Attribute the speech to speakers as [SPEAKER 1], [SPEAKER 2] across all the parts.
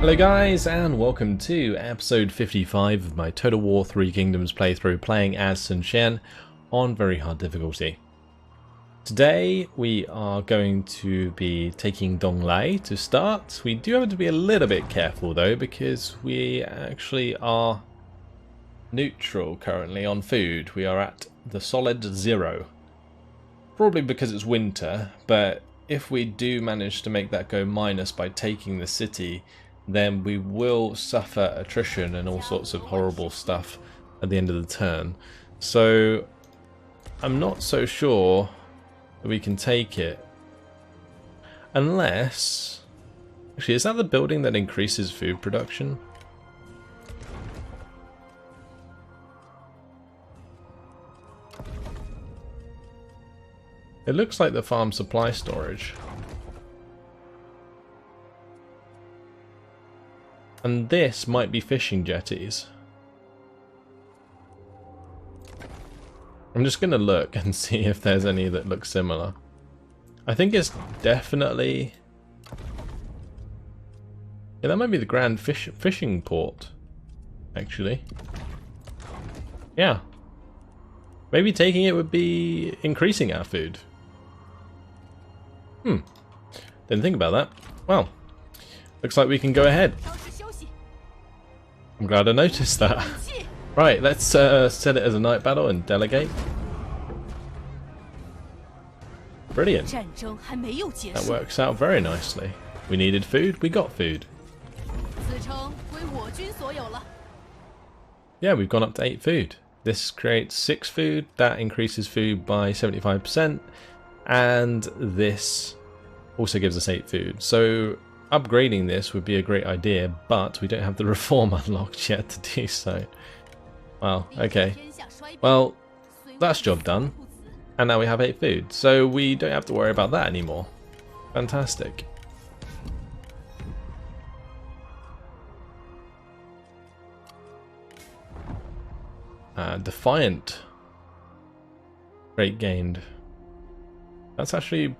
[SPEAKER 1] Hello guys, and welcome to episode 55 of my Total War 3 Kingdoms playthrough, playing as Sun Jian on very hard difficulty. Today we are going to be taking Donglai to start. We do have to be a little bit careful though, because we actually are neutral currently on food. We are at the solid 0. Probably because it's winter, but if we do manage to make that go minus by taking the city, then we will suffer attrition and all sorts of horrible stuff at the end of the turn. So I'm not so sure that we can take it. Unless... Actually, is that the building that increases food production? It looks like the farm supply storage. And this might be fishing jetties. I'm just going to look and see if there's any that look similar. I think it's definitely... Yeah, that might be the Grand Fishing Port, actually. Yeah. Maybe taking it would be increasing our food. Didn't think about that. Well, looks like we can go ahead. I'm glad I noticed that. Right, let's set it as a night battle and delegate. Brilliant. That works out very nicely. We needed food, we got food. Yeah, we've gone up to 8 food. This creates 6 food, that increases food by 75%, and this also gives us 8 food. So upgrading this would be a great idea, but we don't have the reform unlocked yet to do so. Well, okay. Well, that's job done. And now we have 8 food, so we don't have to worry about that anymore. Fantastic. Defiant. Rate gained. That's actually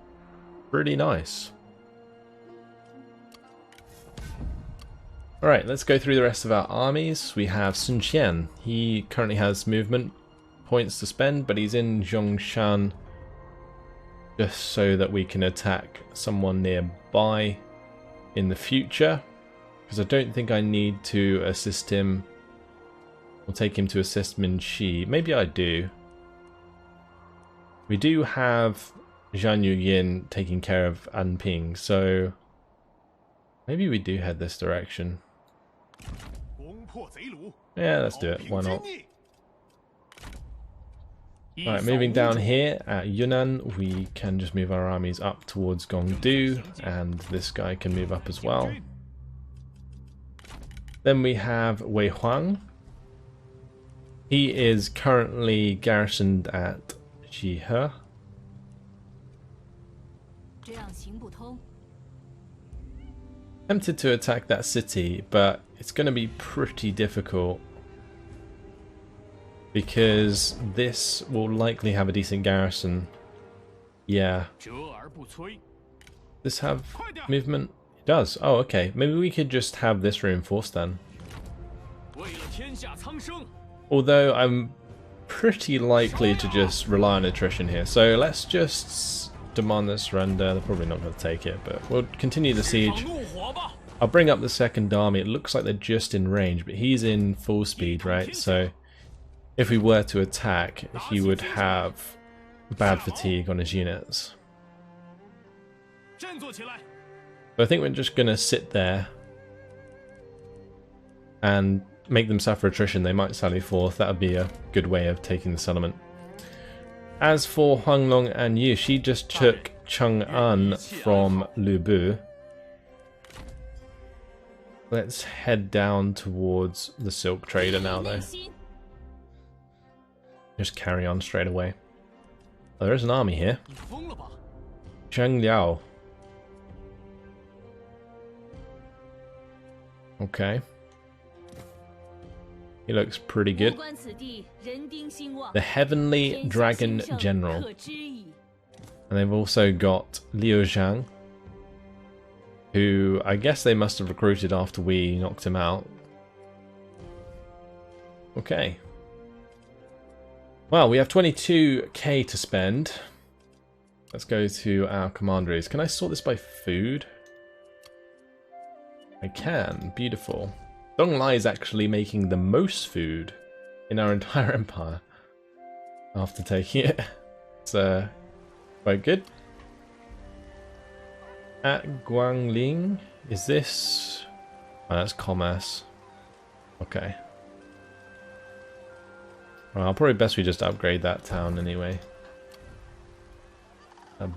[SPEAKER 1] pretty nice. Alright, let's go through the rest of our armies. We have Sun Jian. He currently has movement points to spend, but he's in Zhongshan just so that we can attack someone nearby in the future. Because I don't think I need to assist him. We'll take him to assist Min Shi. Maybe I do. We do have Zhang Yuyin taking care of Anping, so maybe we do head this direction. Yeah, let's do it. Why not? Alright, moving down here at Yunnan, we can just move our armies up towards Gongdu, and this guy can move up as well. Then we have Wei Huang. He is currently garrisoned at Jihe. Tempted to attack that city, but it's going to be pretty difficult because this will likely have a decent garrison. Yeah. Does this have movement? It does. Oh, okay. Maybe we could just have this reinforced then. Although I'm pretty likely to just rely on attrition here. So let's just demand the surrender. They're probably not going to take it, but we'll continue the siege. I'll bring up the second army. It looks like they're just in range, but he's in full speed, right? So if we were to attack, he would have bad fatigue on his units. So I think we're just going to sit there and make them suffer attrition. They might sally forth. That would be a good way of taking the settlement. As for Huanglong and Yu, she just took Chang'an from Lubu. Let's head down towards the silk trader now though. Just carry on straight away. Oh, there is an army here. Zhang Liao. Okay. He looks pretty good. The Heavenly Dragon General. And they've also got Liu Zhang. who I guess they must have recruited after we knocked him out. Okay. Well, we have 22k to spend. Let's go to our commanderies. Can I sort this by food? I can. Beautiful. Dong Lai is actually making the most food in our entire empire after taking it. It's quite good. At Guangling, is this... Oh, that's commerce. Okay. Well, probably best we just upgrade that town anyway.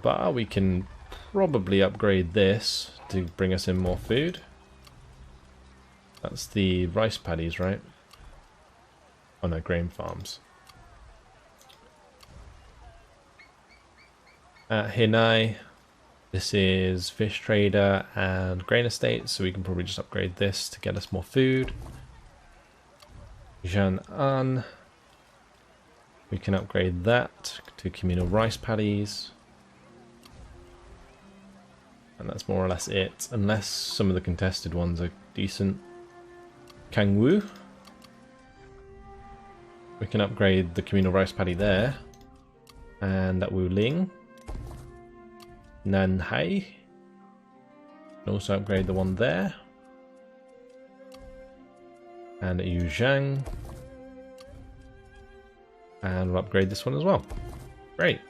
[SPEAKER 1] But we can probably upgrade this to bring us in more food. That's the rice paddies, right? Oh no, grain farms. At Hinai, this is fish trader and grain estate, so we can probably just upgrade this to get us more food. Jian, we can upgrade that to communal rice paddies. And that's more or less it, unless some of the contested ones are decent. Kangwu, we can upgrade the communal rice paddy there. And at Wuling. Nanhai, can also upgrade the one there. And at Yuzhang. And we'll upgrade this one as well. Great.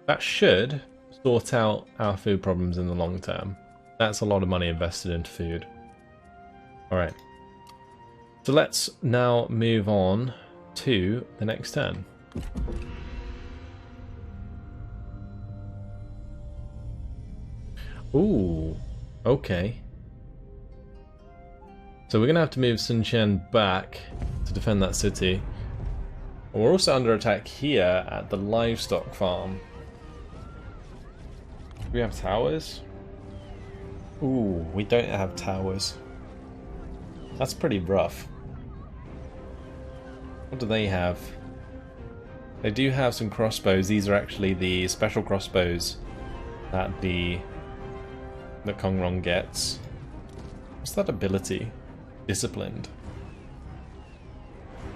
[SPEAKER 1] That should sort out our food problems in the long term. That's a lot of money invested into food. Alright. So let's now move on to the next turn. Ooh, okay. So we're going to have to move Sun Jian back to defend that city. We're also under attack here at the livestock farm. Do we have towers? Ooh, we don't have towers. That's pretty rough. What do they have? They do have some crossbows. These are actually the special crossbows that Kongrong gets. What's that ability? Disciplined.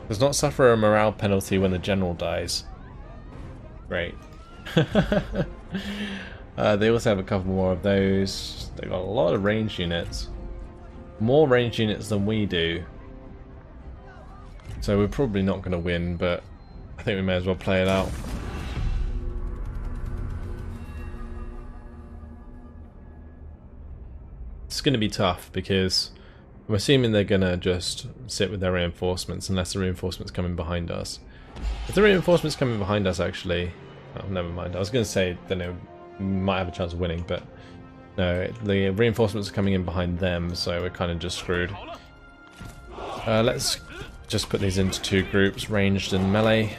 [SPEAKER 1] Does not suffer a morale penalty when the general dies. Great. They also have a couple more of those. They've got a lot of ranged units. More ranged units than we do. So we're probably not going to win, but I think we may as well play it out. It's going to be tough because I'm assuming they're going to just sit with their reinforcements unless the reinforcements coming behind us. If the reinforcements coming behind us actually... Oh, never mind. I was going to say that they might have a chance of winning, but no, the reinforcements are coming in behind them, so we're kind of just screwed. Let's just put these into two groups, ranged and melee,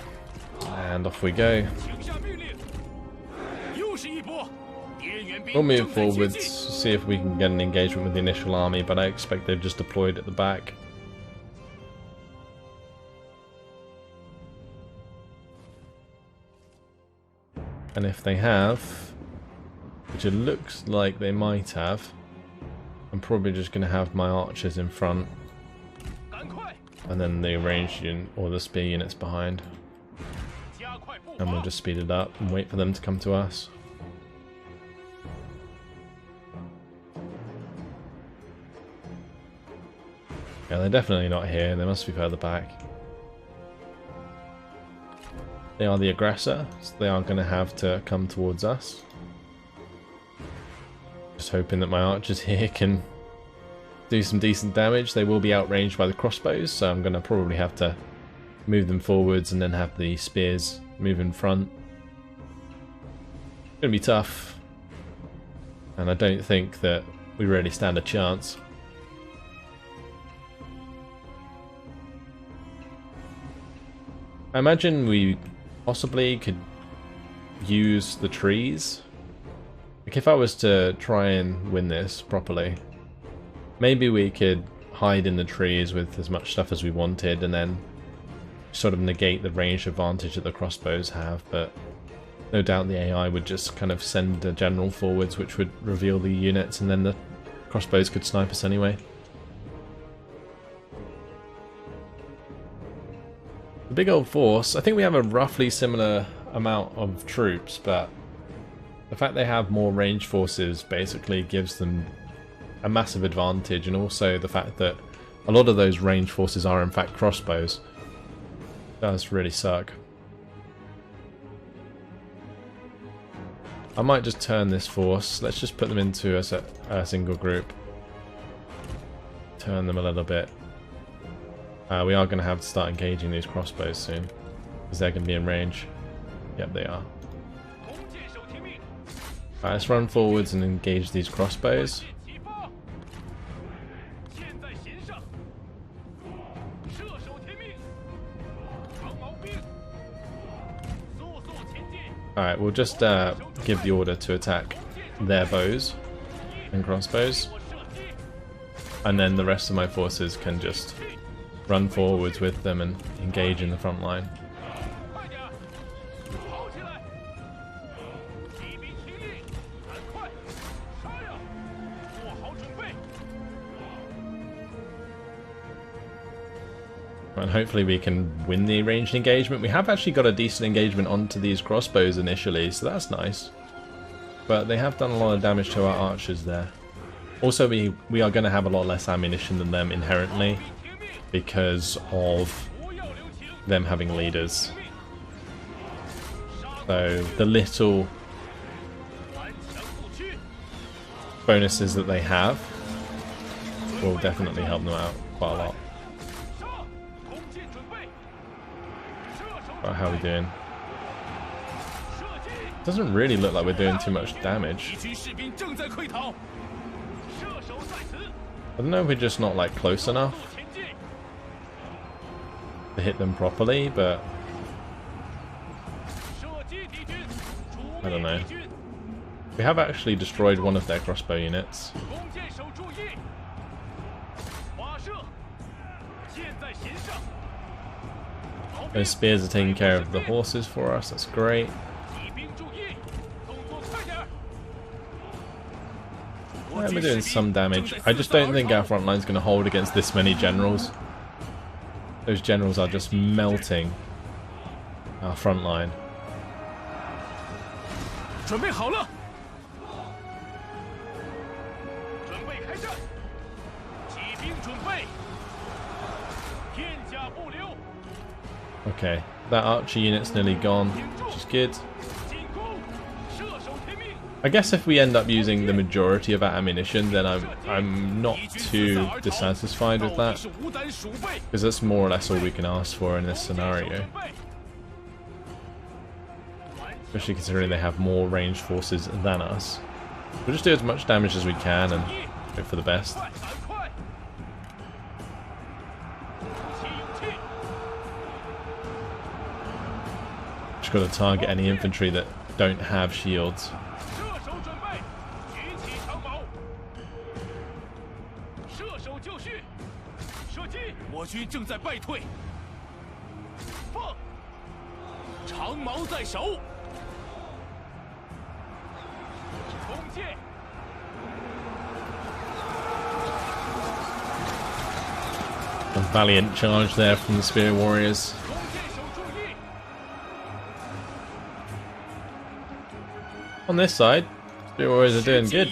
[SPEAKER 1] and off we go. We'll move forwards, see if we can get an engagement with the initial army, but I expect they've just deployed at the back. And if they have, which it looks like they might have, I'm probably just going to have my archers in front, and then the ranged unit or the spear units behind. And we'll just speed it up and wait for them to come to us. Yeah, they're definitely not here. They must be further back. They are the aggressor, so they are going to have to come towards us. Just hoping that my archers here can do some decent damage. They will be outranged by the crossbows, so I'm going to probably have to move them forwards and then have the spears move in front. It's going to be tough, and I don't think that we really stand a chance. I imagine we possibly could use the trees. Like if I was to try and win this properly, maybe we could hide in the trees with as much stuff as we wanted and then sort of negate the range advantage that the crossbows have, but No doubt the AI would just kind of send a general forwards which would reveal the units, and then the crossbows could snipe us anyway. The big old force, I think we have a roughly similar amount of troops, but the fact they have more ranged forces basically gives them a massive advantage, and also the fact that a lot of those ranged forces are in fact crossbows does really suck. I might just turn this force, let's just put them into a single group. Turn them a little bit. We are going to have to start engaging these crossbows soon, because they're going to be in range. Yep, they are. Alright, let's run forwards and engage these crossbows. Alright, we'll just give the order to attack their bows and crossbows, and then the rest of my forces can just run forwards with them and engage in the front line. And hopefully we can win the ranged engagement. We have actually got a decent engagement onto these crossbows initially, so that's nice. But they have done a lot of damage to our archers there. Also, we are going to have a lot less ammunition than them inherently, because of them having leaders. So the little bonuses that they have will definitely help them out quite a lot. Right, how are we doing? Doesn't really look like we're doing too much damage. I don't know if we're just not like close enough to hit them properly, but I don't know. We have actually destroyed one of their crossbow units. Those spears are taking care of the horses for us, that's great. Yeah, we're doing some damage. I just don't think our front line's going to hold against this many generals. Those generals are just melting our front line. Okay, that archer unit's nearly gone, which is good. I guess if we end up using the majority of our ammunition, then I'm not too dissatisfied with that, because that's more or less all we can ask for in this scenario. Especially considering they have more ranged forces than us. We'll just do as much damage as we can and hope for the best. Just got to target any infantry that don't have shields. A valiant charge there from the Spear Warriors. On this side, Spear Warriors are doing good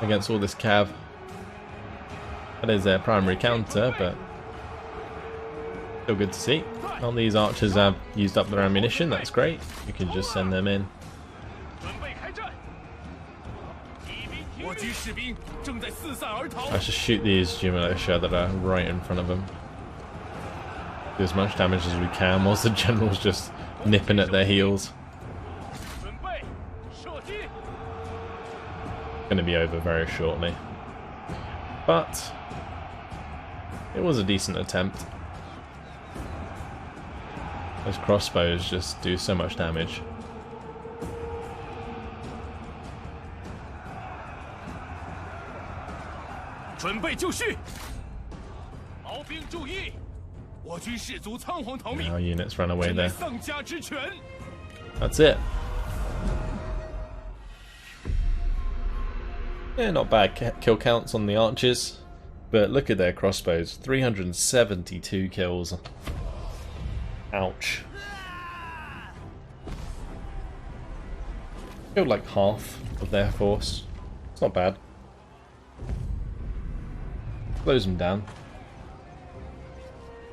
[SPEAKER 1] against all this cav. That is their primary counter, but still good to see. All these archers have used up their ammunition, that's great. We can just send them in. I should shoot these Jumilitia that are right in front of them. Do as much damage as we can whilst the general's just nipping at their heels. Going to be over very shortly. But it was a decent attempt. Those crossbows just do so much damage. Our units ran away there. That's it. Yeah, not bad kill counts on the archers, but look at their crossbows. 372 kills. Ouch. Killed like half of their force. It's not bad. Close them down.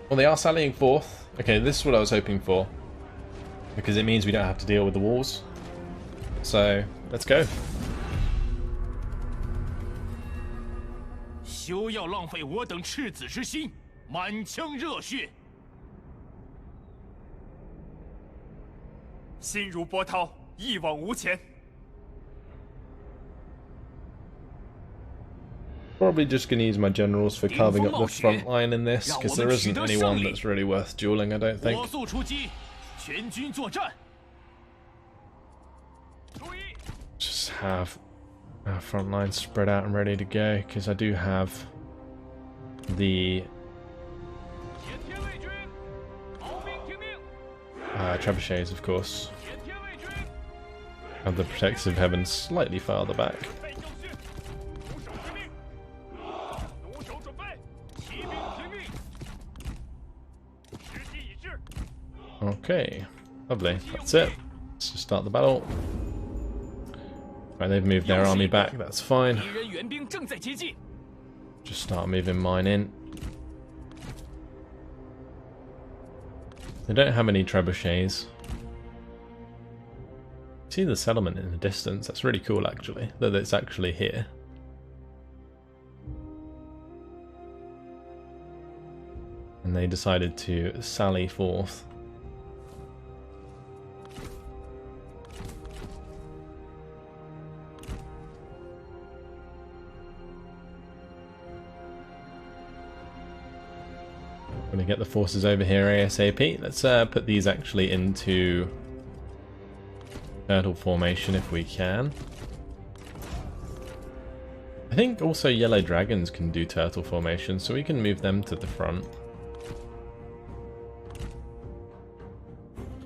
[SPEAKER 1] Well, they are sallying forth. Okay, this is what I was hoping for, because it means we don't have to deal with the walls. So, let's go.
[SPEAKER 2] 休要浪费我等赤子之心，满腔热血。心如波涛，一往无前。
[SPEAKER 1] Probably just going to use my generals for carving up the front line in this, because there isn't anyone that's really worth dueling, I don't think. Just have our front line spread out and ready to go, because I do have the trebuchets, of course. Have the protective heavens slightly farther back. Okay, lovely. That's it. Let's just start the battle. Right, they've moved their army back. That's fine. Just start moving mine in. They don't have any trebuchets. See the settlement in the distance. That's really cool, actually. That it's actually here. And they decided to sally forth. I'm going to get the forces over here ASAP. Let's put these actually into turtle formation if we can. I think also yellow dragons can do turtle formation, so we can move them to the front.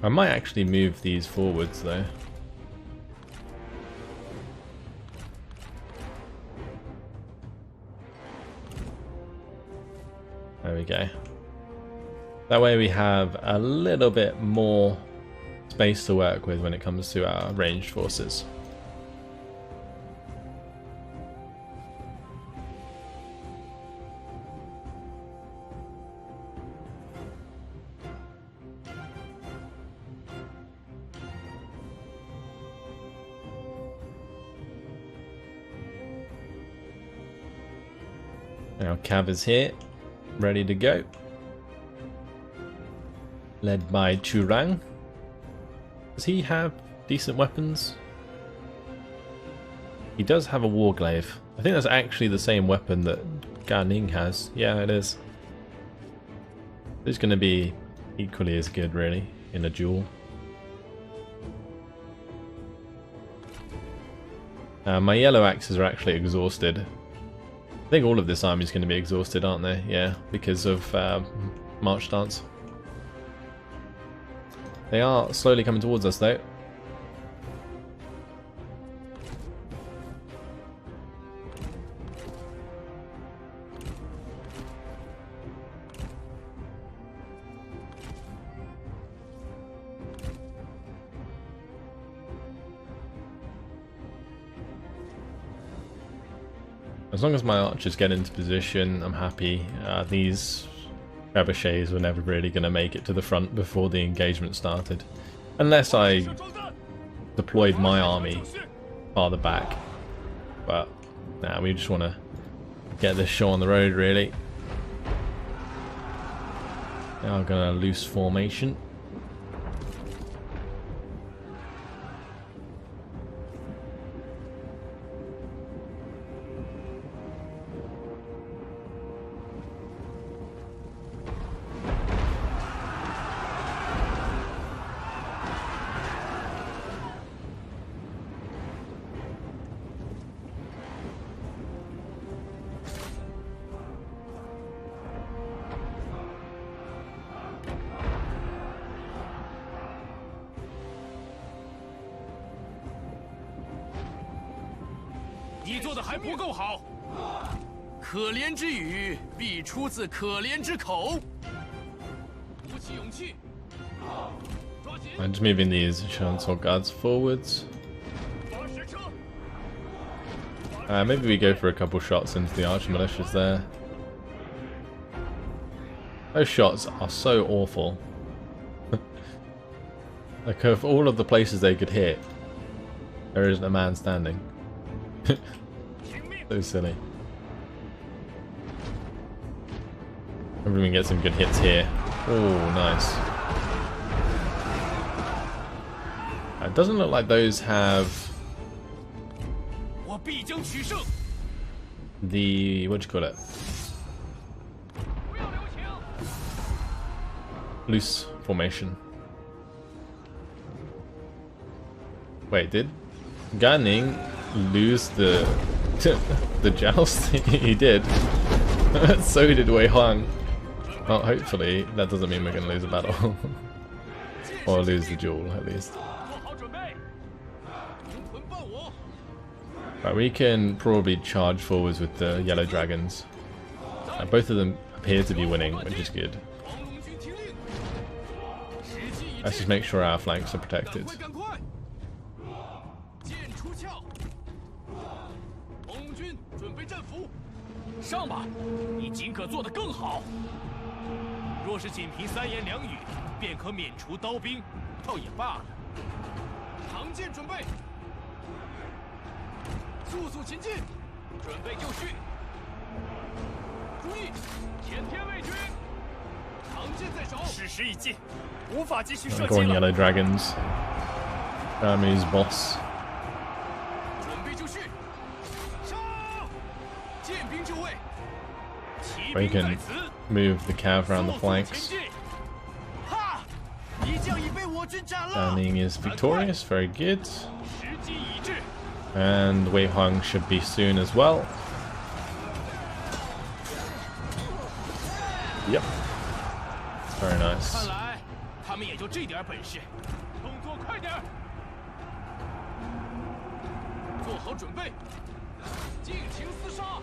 [SPEAKER 1] I might actually move these forwards though. There we go. That way we have a little bit more space to work with when it comes to our ranged forces. Now Cav is here, ready to go. Led by Churang. Does he have decent weapons? He does have a warglaive. I think that's actually the same weapon that Ganing has. Yeah, it is. It's going to be equally as good, really, in a duel. My yellow axes are actually exhausted. I think all of this army is going to be exhausted, aren't they? Yeah, because of march stance. They are slowly coming towards us, though. As long as my archers get into position, I'm happy. These trebuchets were never really going to make it to the front before the engagement started. Unless I deployed my army farther back. But, nah, we just want to get this show on the road, really. Now we're going to loose formation.
[SPEAKER 2] 你做的还不够好。可怜之语必出自可怜之口。鼓起勇气。抓紧。
[SPEAKER 1] I'm just moving these chancel guards forwards. Maybe we go for a couple shots into the archer militias there. Those shots are so awful. Like, of all of the places they could hit, there isn't a man standing. So silly. Hopefully we can get some good hits here. Oh, nice. It doesn't look like those have the, what do you call it? Loose formation. Wait, did Ganning lose the the joust? He did. So did Wei Huang. Well, hopefully that doesn't mean we're going to lose a battle. Or lose the duel, at least. Right, we can probably charge forwards with the yellow dragons. Both of them appear to be winning, which is good. Let's just make sure our flanks are protected. Go on, yellow dragons. Army's boss. We can move the cav around the flanks. Danning is victorious, very good. And Wei Huang should be soon as well. Yep. Very nice.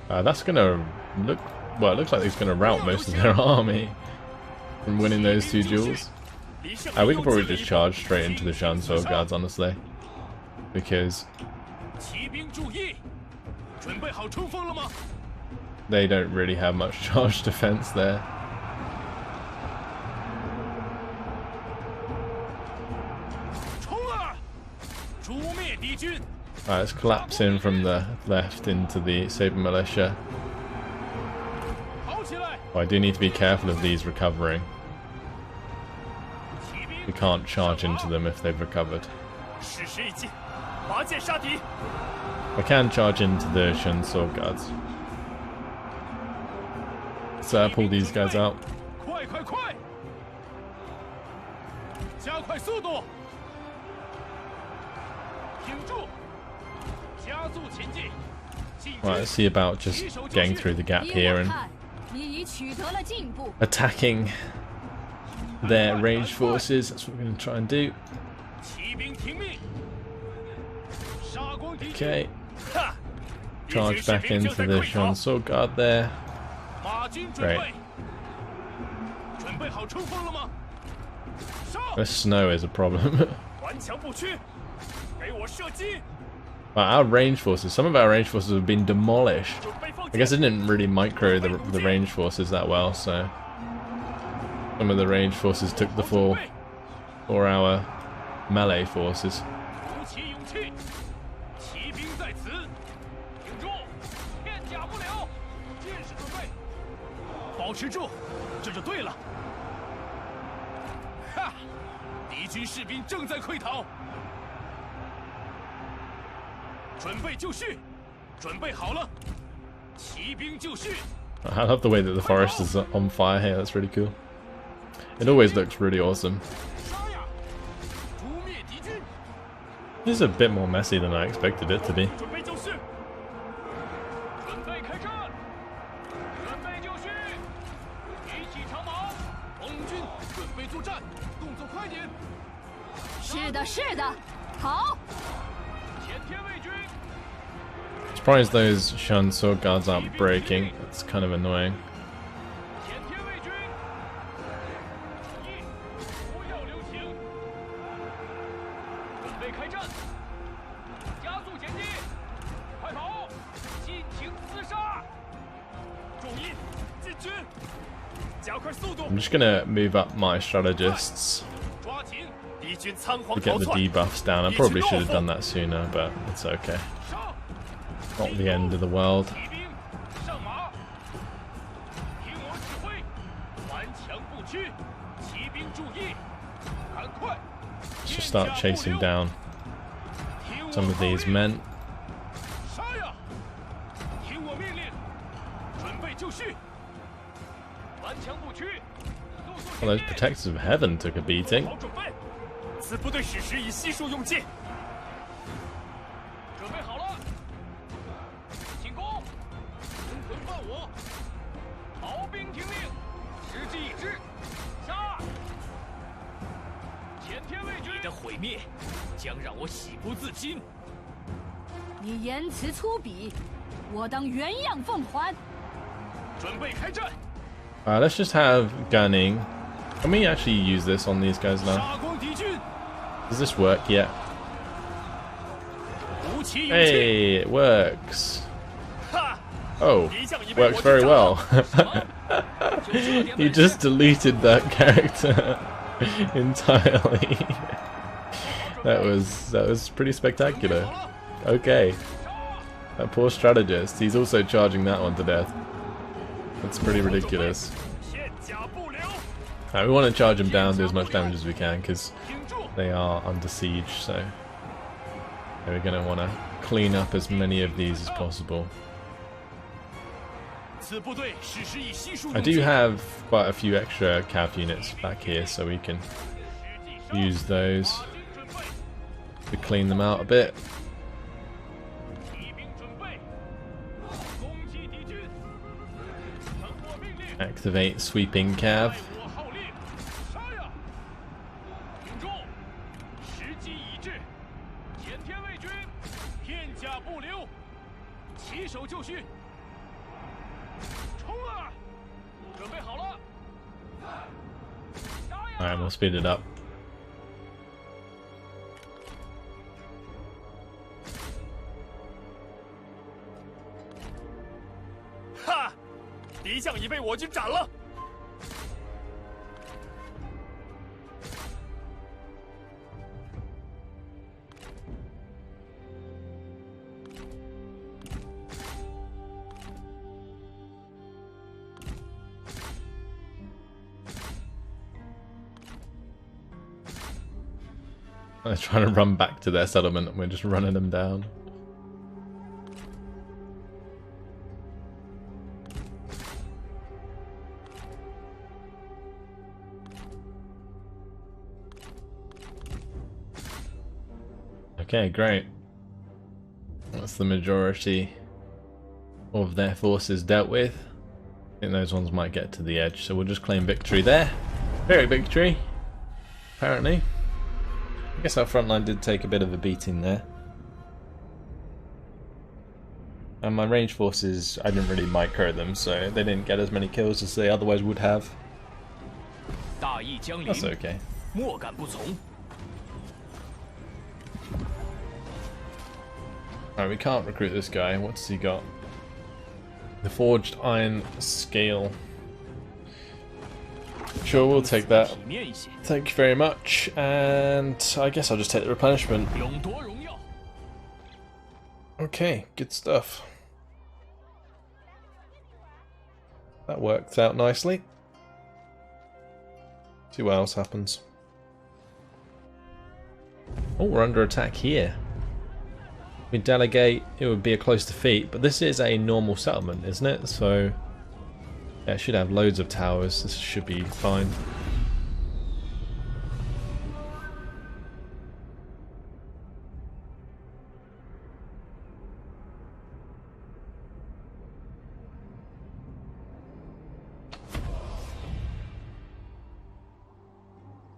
[SPEAKER 1] That's gonna look, well, it looks like it's gonna rout most of their army from winning those two duels. We can probably just charge straight into the Shansou guards, honestly, because they don't really have much charge defense there. Alright, let's collapse in from the left into the Saber Militia. Oh, I do need to be careful of these recovering. We can't charge into them if they've recovered. I can charge into the Shansou guards. So pull these guys out. Right, let's see about just getting through the gap here and attacking their ranged forces. That's what we're going to try and do. Okay. Charge back into the Shansou guard there. Great. The snow is a problem. Our range forces, some of our range forces have been demolished. I guess it didn't really micro the range forces that well, so some of the range forces took the fall for our melee forces. I love the way that the forest is on fire here, that's really cool. It always looks really awesome. This is a bit more messy than I expected it to be. Surprised those Shan sword guards aren't breaking. That's kind of annoying. I'm just gonna move up my strategists to get the debuffs down. I probably should have done that sooner, but it's okay. Not the end of the world. Just start chasing down some of these men. Well, those protectors of heaven took a beating. Let's just have gunning. Can we actually use this on these guys now? Does this work yet? Hey, it works. Oh, works very well. He just deleted that character entirely. That was pretty spectacular. Okay. That poor strategist, he's also charging that one to death. That's pretty ridiculous. We want to charge them down, do as much damage as we can, because they are under siege, so we're going to want to clean up as many of these as possible. I do have quite a few extra cav units back here, so we can use those to clean them out a bit. Activate sweeping cav. Alright, we'll speed it up.
[SPEAKER 2] Ha! 敌将已被我军斩了。
[SPEAKER 1] They're trying to run back to their settlement and we're just running them down. Okay, great. That's the majority of their forces dealt with. I think those ones might get to the edge, so we'll just claim victory there. Very victory, apparently. I guess our front line did take a bit of a beating there. And my range forces, I didn't really micro them, so they didn't get as many kills as they otherwise would have. That's okay. Alright, we can't recruit this guy. What's he got? The Forged Iron Scale. Sure, we'll take that. Thank you very much, and I guess I'll just take the replenishment. Okay, good stuff. That worked out nicely. See what else happens. Oh, we're under attack here. We delegate, it would be a close defeat, but this is a normal settlement, isn't it? So yeah, it should have loads of towers. This should be fine.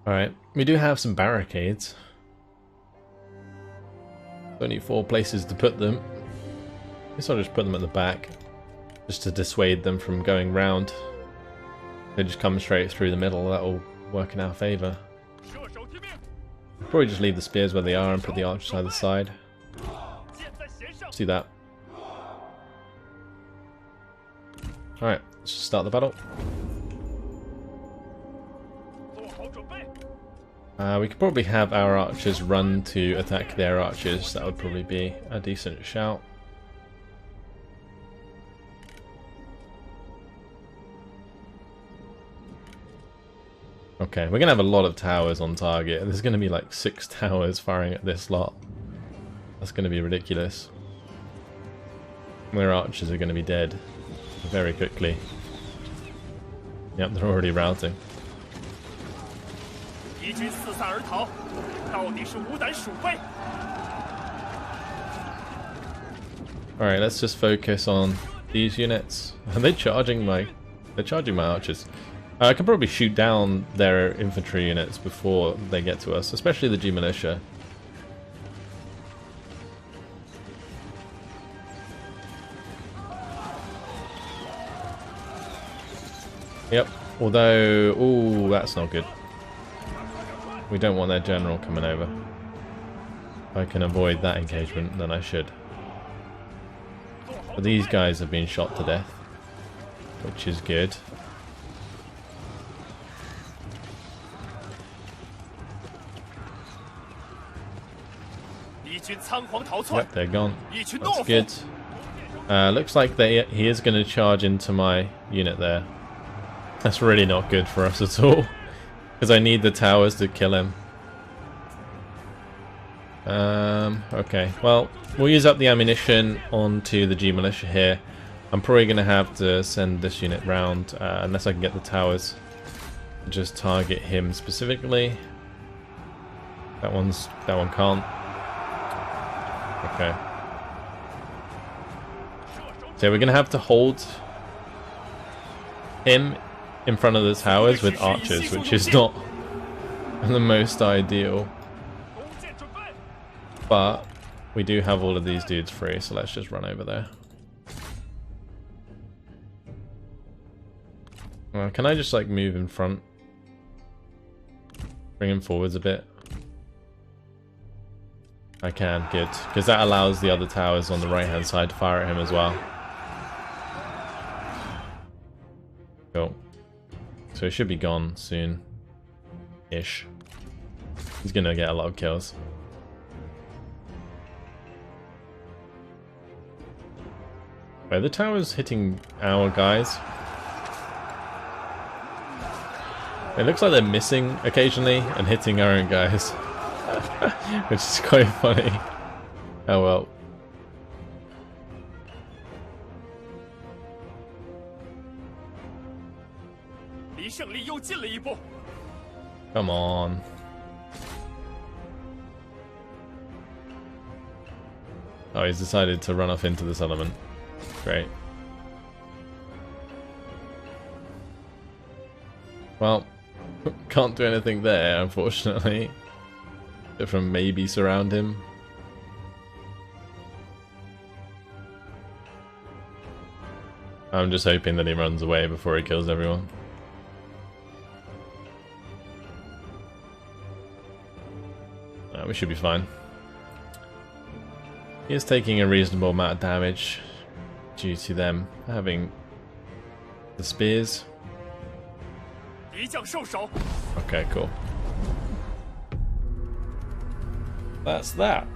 [SPEAKER 1] Alright, we do have some barricades. Only 4 places to put them. guess I'll just put them at the back, just to dissuade them from going round. They just come straight through the middle, that'll work in our favour. Probably just leave the spears where they are and put the archers either side. Let's do that. Alright, let's just start the battle. We could probably have our archers run to attack their archers. That would probably be a decent shout. Okay, we're going to have a lot of towers on target. There's going to be like 6 towers firing at this lot. That's going to be ridiculous. Their archers are going to be dead very quickly. Yep, they're already routing. Alright, let's just focus on these units. Are they charging my... They're charging my archers. I can probably shoot down their infantry units before they get to us, especially the G militia. Yep, although... Ooh, that's not good. We don't want their general coming over. If I can avoid that engagement, then I should. But these guys have been shot to death, which is good. Yep, they're gone. That's good. Looks like he is going to charge into my unit there. That's really not good for us at all, because I need the towers to kill him. Okay, well, we'll use up the ammunition onto the G militia here. I'm probably going to have to send this unit round, unless I can get the towers to just target him specifically. That one can't. Okay. So we're going to have to hold him in front of the towers with archers, which is not the most ideal. But we do have all of these dudes free, so let's just run over there. Can I just like move in front? Bring him forwards a bit. I can, good. Because that allows the other towers on the right hand side to fire at him as well. Cool. So he should be gone soon-ish. He's gonna get a lot of kills. Wait, the tower's hitting our guys. It looks like they're missing occasionally and hitting our own guys. Which is quite funny. Oh well. Come on. Oh, he's decided to run off into the settlement. Great. Well, can't do anything there, unfortunately. From maybe surround him. I'm just hoping that he runs away before he kills everyone. We should be fine. He is taking a reasonable amount of damage due to them having the spears. Okay, cool. That's that.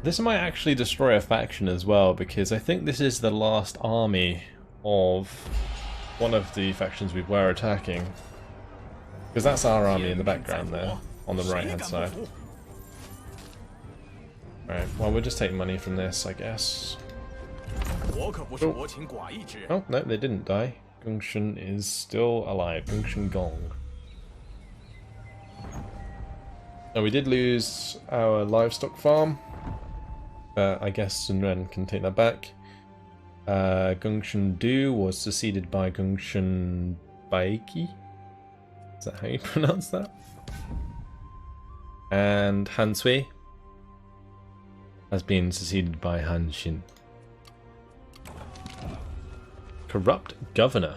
[SPEAKER 1] This might actually destroy a faction as well, because I think this is the last army of one of the factions we were attacking. Because that's our army in the background there, on the right hand side. Alright, well we'll just take money from this, I guess. Oh, oh no, they didn't die. Gongsun is still alive. Gongsun Gong. Oh, we did lose our livestock farm. I guess Sun Jian can take that back. Gongsun Du was succeeded by Gongsun Baiki. Is that how you pronounce that? And Han Sui has been succeeded by Han Xin. Corrupt governor.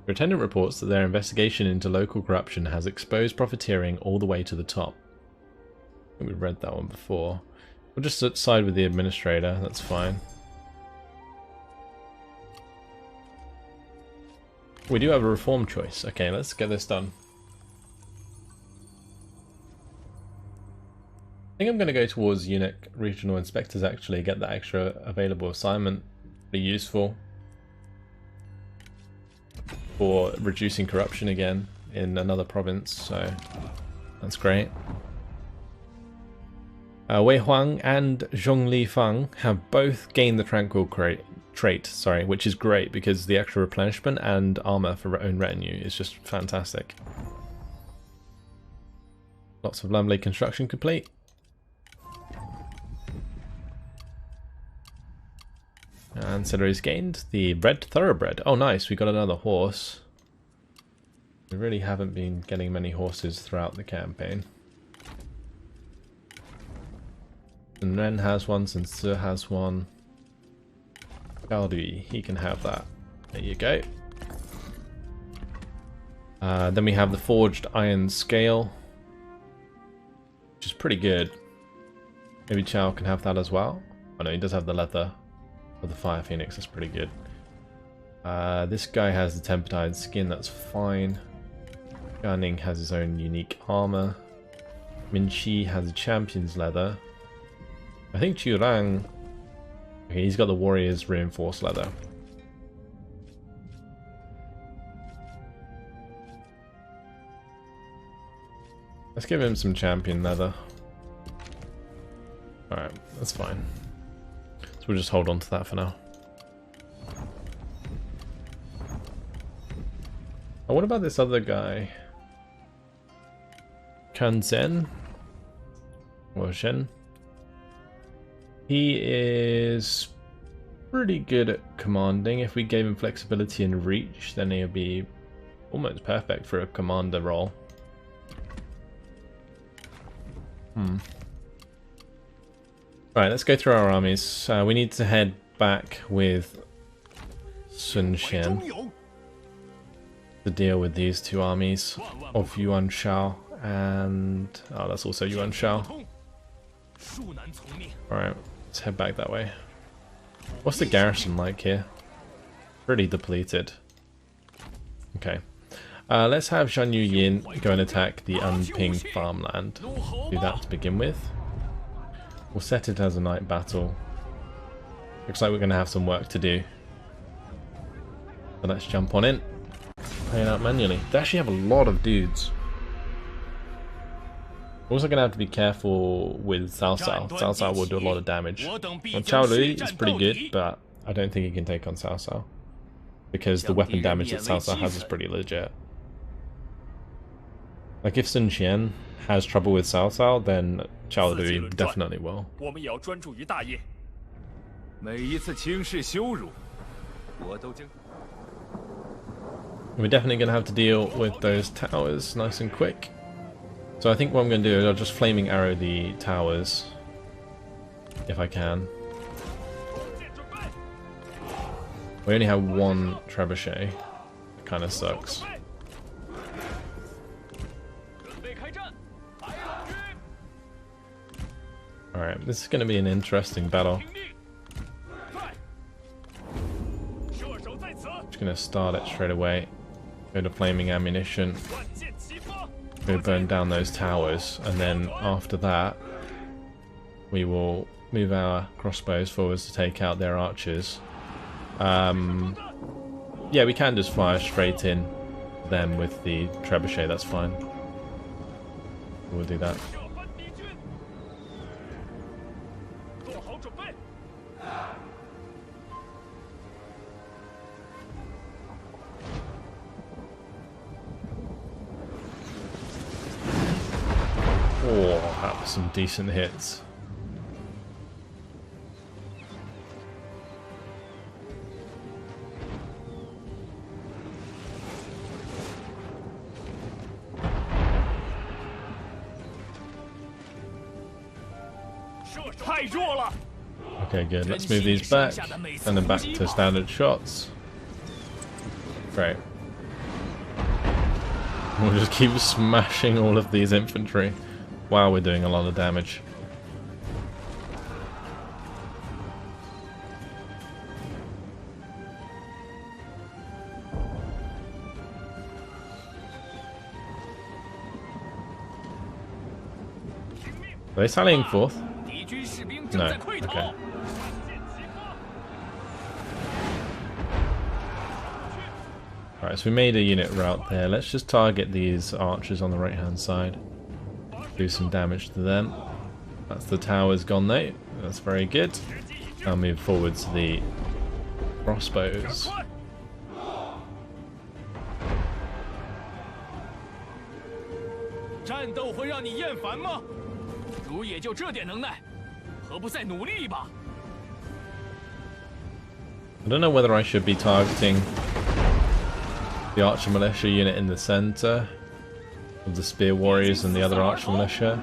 [SPEAKER 1] Your attendant reports that their investigation into local corruption has exposed profiteering all the way to the top. I think we read that one before. We'll just side with the administrator, that's fine. We do have a reform choice. Okay, let's get this done. I think I'm going to go towards eunuch regional inspectors actually, get that extra available assignment. Be useful for reducing corruption again in another province, so that's great. Wei Huang and Zhongli Fang have both gained the tranquil trait, which is great because the extra replenishment and armor for own retinue is just fantastic. Lots of lovely construction complete. Ancillaries gained. The red thoroughbred. Oh nice, we got another horse. We really haven't been getting many horses throughout the campaign. And Ren has one, Sun Jian has one. Galdi, he can have that. There you go. Then we have the forged iron scale, which is pretty good. Maybe Chow can have that as well. Oh no, he does have the leather of the Fire Phoenix, that's pretty good. This guy has the Tempertide skin, that's fine. Ganning has his own unique armor. Min Chi has a champion's leather. I think Churang, okay, he's got the warrior's reinforced leather. Let's give him some champion leather. Alright, that's fine. So we'll just hold on to that for now. Oh, what about this other guy? Kanzen? Or Shen? He is pretty good at commanding. If we gave him flexibility and reach, then he'll be almost perfect for a commander role. Right, let's go through our armies. We need to head back with Sun Jian to deal with these two armies of Yuan Shao and... oh, that's also Yuan Shao. Alright, let's head back that way. What's the garrison like here? Pretty depleted. Okay. Let's have Shan Yu Yin go and attack the unpinged farmland. Do that to begin with. We'll set it as a night battle. Looks like we're going to have some work to do. So let's jump on in. Play it out manually. They actually have a lot of dudes. We're also going to have to be careful with Cao Cao. Cao Cao will do a lot of damage. Well, Chao Lui is pretty good, but I don't think he can take on Cao Cao. Because the weapon damage that Cao Cao has is pretty legit. Like if Sun Jian has trouble with Cao Cao, then Chao Lui definitely will. We're definitely going to have to deal with those towers nice and quick. So I think what I'm going to do is I'll just flaming arrow the towers if I can. We only have one trebuchet. It kind of sucks. Alright, this is going to be an interesting battle. Just going to start it straight away. Go to flaming ammunition. Go burn down those towers, and then after that we will move our crossbows forwards to take out their archers. Yeah, we can just fire straight in them with the trebuchet, that's fine. We'll do that. Oh, that was some decent hits. Okay, good. Let's move these back, and then back to standard shots. Great. We'll just keep smashing all of these infantry while we're doing a lot of damage. Are they sallying forth? No. Okay. Alright, so we made a unit route there. Let's just target these archers on the right hand side. Do some damage to them. That's the towers gone though. That's very good. I'll move forward to the crossbows. I don't know whether I should be targeting the archer militia unit in the center of the spear warriors and the other archer militia.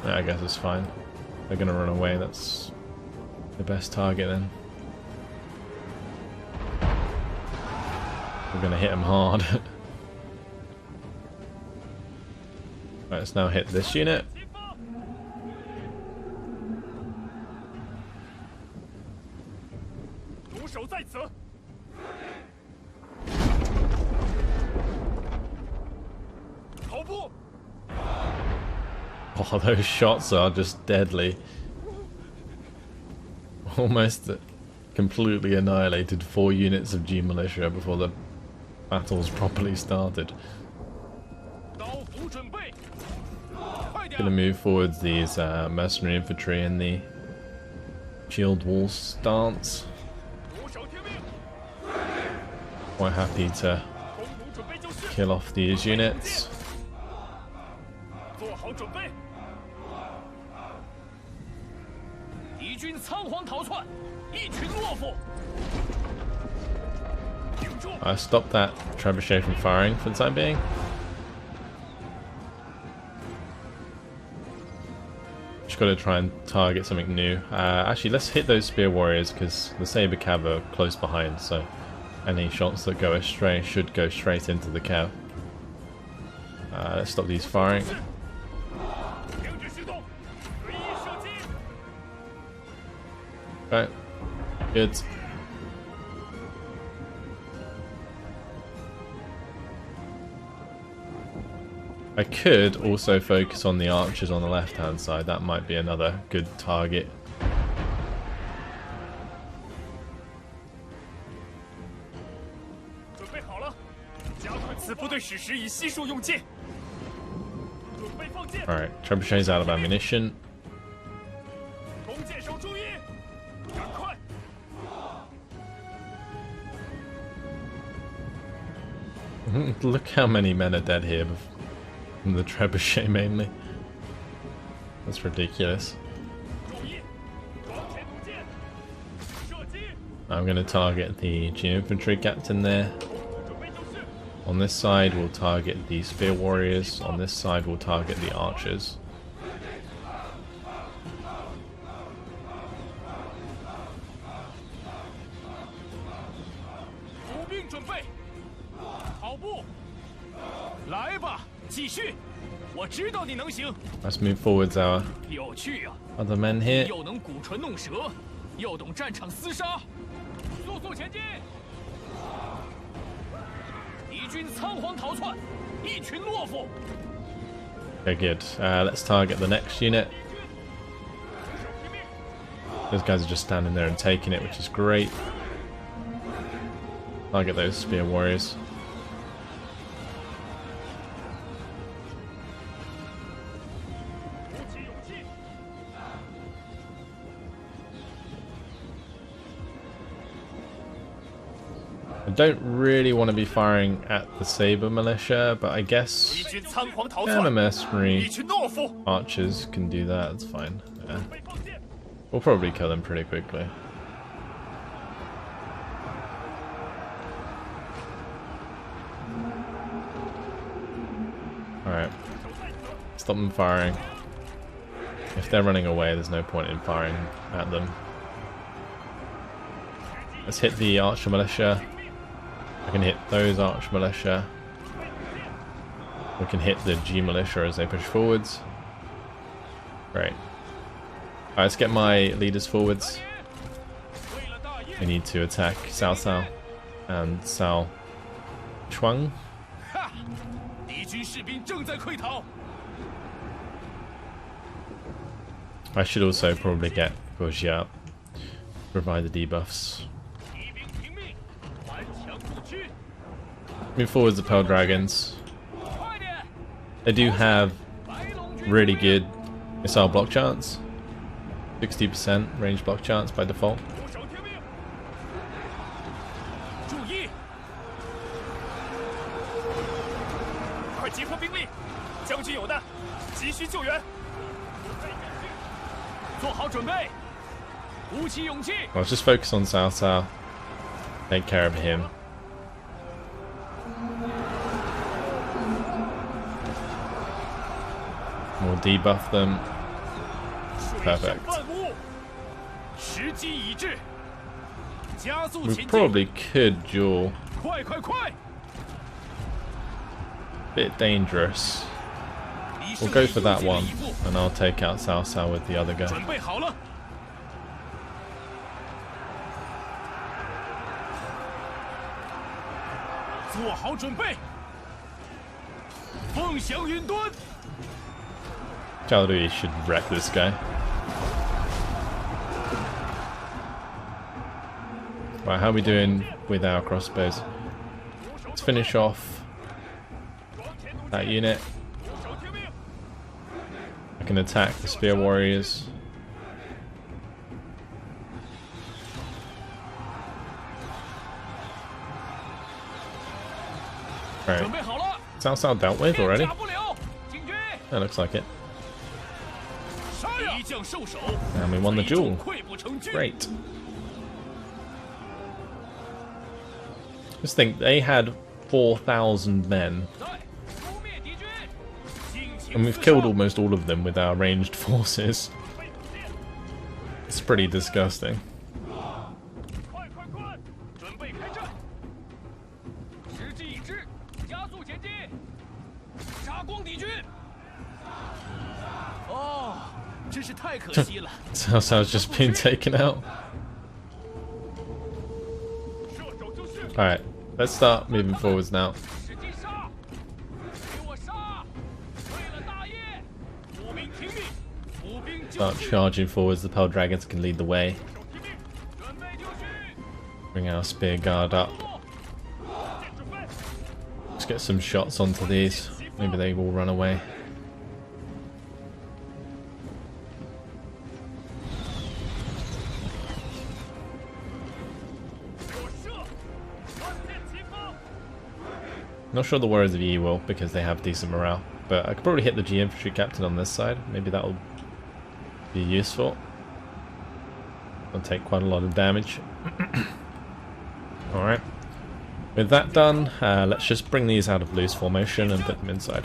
[SPEAKER 1] Yeah, I guess it's fine. They're gonna run away, that's the best target then. We're gonna hit them hard. Right, let's now hit this unit. Oh, those shots are just deadly. Almost completely annihilated 4 units of G militia before the battles properly started. Gonna move forwards these mercenary infantry in the shield wall stance. Quite happy to kill off these units. I stopped that trebuchet from firing for the time being. Just got to try and target something new. Actually, let's hit those spear warriors because the saber cav are close behind, so any shots that go astray should go straight into the cav. Let's stop these firing. Right, good. I could also focus on the archers on the left hand side, that might be another good target. Alright, trebuchet's out of ammunition. Look how many men are dead here from the trebuchet mainly. That's ridiculous. I'm going to target the G infantry captain there. On this side we'll target the spear warriors. On this side we'll target the archers. Let's move forwards our other men here. Okay, good. Let's target the next unit. Those guys are just standing there and taking it, which is great. Target those spear warriors. I don't really want to be firing at the saber militia, but I guess the mercenary archers can do that, that's fine. Yeah. We'll probably kill them pretty quickly. Alright. Stop them firing. If if they're running away, there's no point in firing at them. Let's hit the archer militia. I can hit those archer militia. We can hit the G militia as they push forwards. Great. Alright, let's get my leaders forwards. We need to attack Cao Cao and Cao Chuang. I should also probably get Gojia, provide the debuffs. Move forwards the Pearl Dragons. They do have really good missile block chance. 60% range block chance by default. Let's just focus on Cao Cao. Take care of him. We'll debuff them. Perfect. We probably could duel. Bit dangerous. We'll go for that one, and I'll take out Cao Cao with the other guy. Zhao Lui should wreck this guy. Right, how are we doing with our crossbows? Let's finish off that unit. I can attack the spear warriors. Right. Cao Cao dealt with already? That looks like it. And we won the duel. Great. Just think, they had 4,000 men. And we've killed almost all of them with our ranged forces. It's pretty disgusting. Cao Cao's just been taken out. Alright, let's start moving forwards now. Start charging forwards, the Pearl Dragons can lead the way. Bring our spear guard up. Let's get some shots onto these. Maybe they will run away. Not sure the Warriors of Yi will, because they have decent morale. But I could probably hit the G infantry captain on this side. Maybe that'll be useful. I'll take quite a lot of damage. Alright. With that done, let's just bring these out of loose formation and put them inside.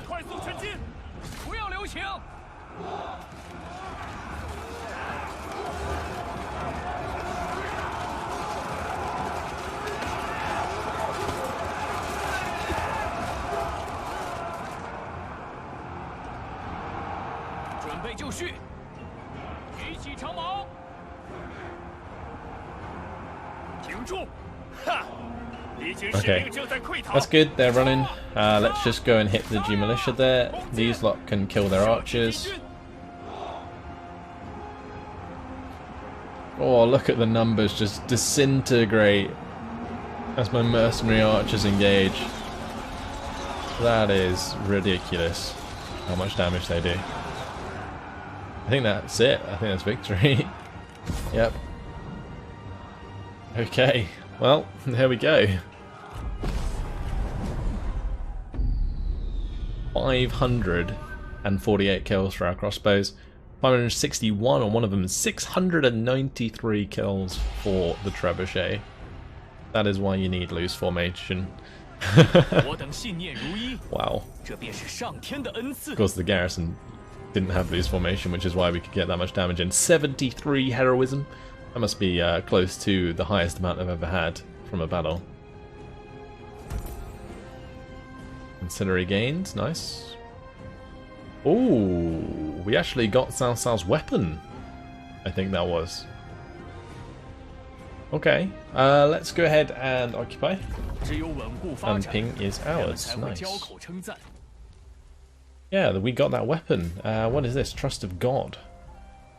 [SPEAKER 1] Okay, that's good, they're running. Let's just go and hit the G militia there. These lot can kill their archers. Oh, look at the numbers just disintegrate as my mercenary archers engage. That is ridiculous how much damage they do. I think that's it. I think that's victory. Yep. Okay, well, there we go. 548 kills for our crossbows, 561 on one of them, 693 kills for the trebuchet. That is why you need loose formation. Wow. Of course the garrison didn't have loose formation, which is why we could get that much damage in. 73 heroism. That must be close to the highest amount I've ever had from a battle. Ancillary gains, nice. Oh, we actually got Cao Cao's weapon. I think that was. Okay, let's go ahead and occupy. And Ping is ours. Nice. Yeah, we got that weapon. What is this? Trust of God.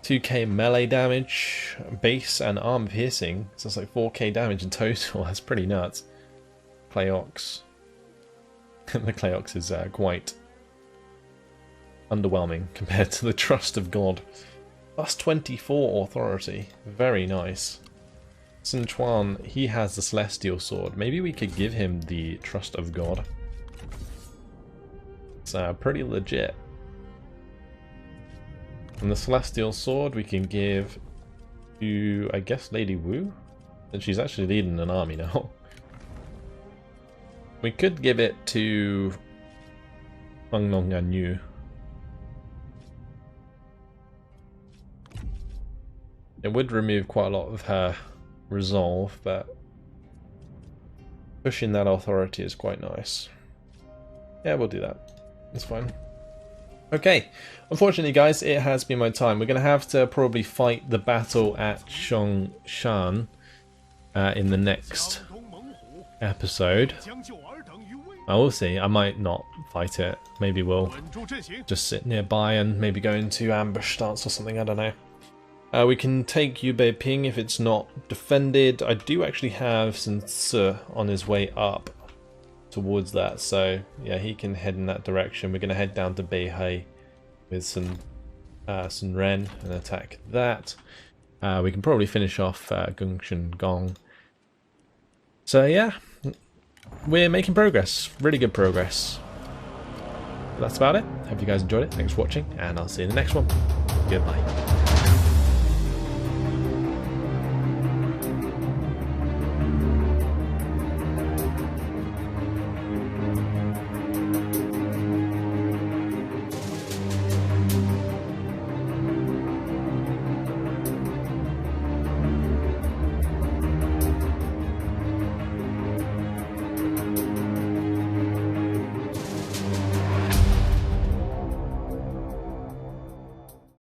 [SPEAKER 1] 2k melee damage, base and arm piercing. So it's like 4k damage in total. That's pretty nuts. Clayox. The Clayox is quite underwhelming compared to the Trust of God. Plus 24 authority. Very nice. Sun Jian, he has the Celestial Sword. Maybe we could give him the Trust of God. It's pretty legit. And the Celestial Sword we can give to, I guess, Lady Wu? And she's actually leading an army now. We could give it to Feng Long and Yu. It would remove quite a lot of her resolve, but pushing that authority is quite nice. Yeah, we'll do that. It's fine. Okay, unfortunately guys, it has been my time. We're going to have to probably fight the battle at Zhongshan in the next episode. I will see. I might not fight it. Maybe we'll just sit nearby and maybe go into ambush stance or something. I don't know. We can take Yubei Ping if it's not defended. I do actually have Sun Tzu on his way up towards that, so yeah, he can head in that direction. We're going to head down to Beihai with Sun Ren and attack that. We can probably finish off Gongsun Gong. So yeah, we're making progress. Really good progress. That's about it. Hope you guys enjoyed it. Thanks for watching, and I'll see you in the next one. Goodbye.